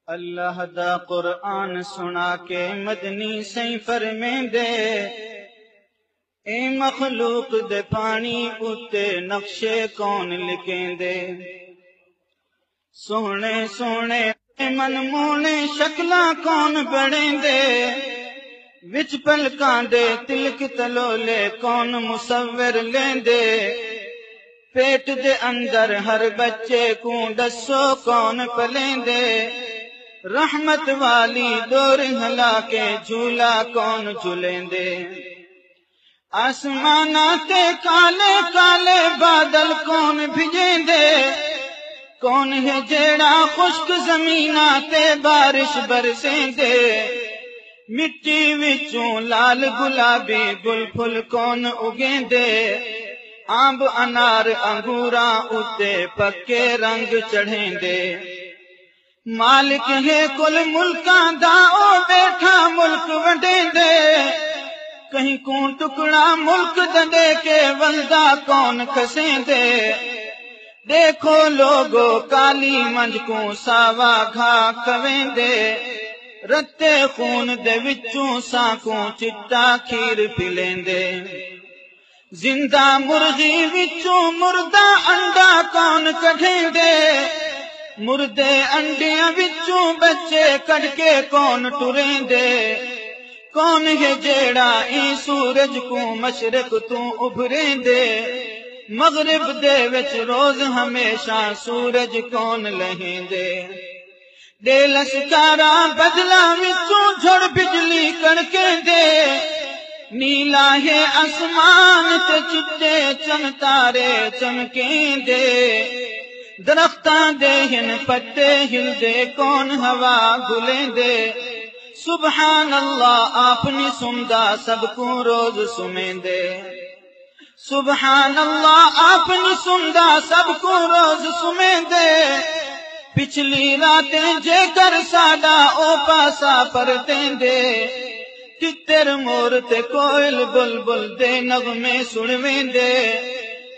اللہ دا قرآن سنا کے مدنی سائیں فرمیندے اے مخلوق دے پانی اتے نقشے کون لکھیندے سونے سونے من مونے شکلاں کون بڑیندے وچ پلکاں دے تلک تلولے کون مصور لیندے پیٹ دے اندر ہر بچے کو دسو کون پلیندے رحمت والی دور ہلا کے جھولا کون جھولیندے آسمانہ تے کالے کالے بادل کون بھیجیندے کون ہے جیڑا خشک زمینہ تے بارش برسیندے مٹی وچوں لال گلابی گل پھل کون اگیندے آمب انار انگوراں اتے پکے رنگ چڑھیندے مالک ہے کل ملکاں دا او بیٹھا ملک وڈیندے کہیں کوں ٹکڑا ملک دے کے ولدا کون کھسیندے دیکھو لوگو کالی منج کو ساوا گھا کویندے رتے خون دے وچوں ساکوں چٹا کھیر پلیندے زندہ مرغی وچوں مردہ انڈا کون کڈھیندے مردے انڈیاں وچوں بچے کڈ کے کون ٹریندے کون ہے جیڑا ای سورج کو مشرق تو ابھریندے مغرب دے وچ روز ہمیشہ سورج کون لہیندے دے لسکارا بدلا وچوں جھڑ بجلی کڑکیندے نیلا ہے آسمان تے چٹے چن تارے چمکیندے درختاں دے ہن پتے ہلدے کون ہوا گلیندے سبحان اللہ اپنی سمدا سب کو روز سمیندے سبحان اللہ اپنی سمدا سب کو روز سمیندے پچھلی راتیں جے کر ساڈا او پاسا پرتیندے تتر مور تے کوئل بلبل دے نغمے سنویندے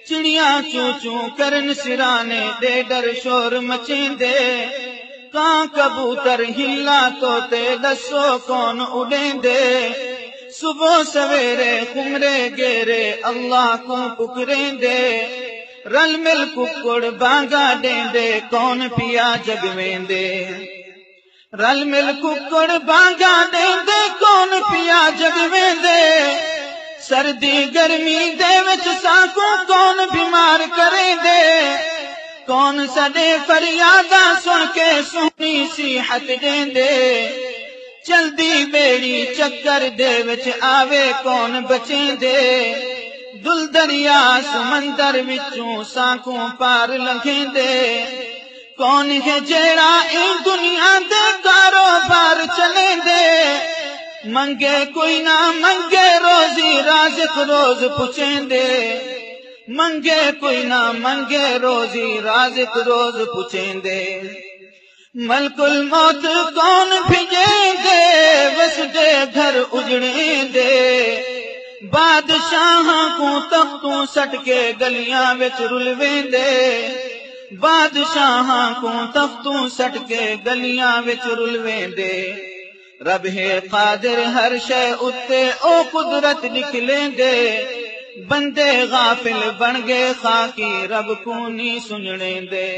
چڑیاں چوں چوں کرن سرانے دے ڈر شور مچیندے کاں کبوتر ہلا توتے دسو کون اڑیندے صبح سویرے خمرے گیرے اللہ کو پکریندے رل مل ککڑ بانگا دیندے کون پیا جگویندے رل مل ککڑ بانگا دیندے کون پیا جگویندے سردی گرمی دے وچ ساکوں کون بیمار کریندے کون سڈے فریاداں سن کے سونی صحت دیندے چلدی بیڑی چکر دے وچ آوے کون بچیندے دل دریا سمندر وچوں ساکوں پار لنگھیندے کون ہے جیڑا ای دنیا دے کاروبار چلیندے منگے کوئی نہ منگے روزی رازق روز پچیندے منگے کوئی نہ منگے روزی رازق روز پچیندے ملک الموت کون بھیجیندے وسدے گھر اجڑیندے بادشاہاں کو تختوں سٹ کے گلیاں وچ رلویندے بادشاہاں کو تختوں سٹ کے گلیاں وچ رلویندے رب ہے قادر ہر شے اتے او قدرت نکلیندے بندے غافل بن گئے خاکی رب کو نہیں سننے دے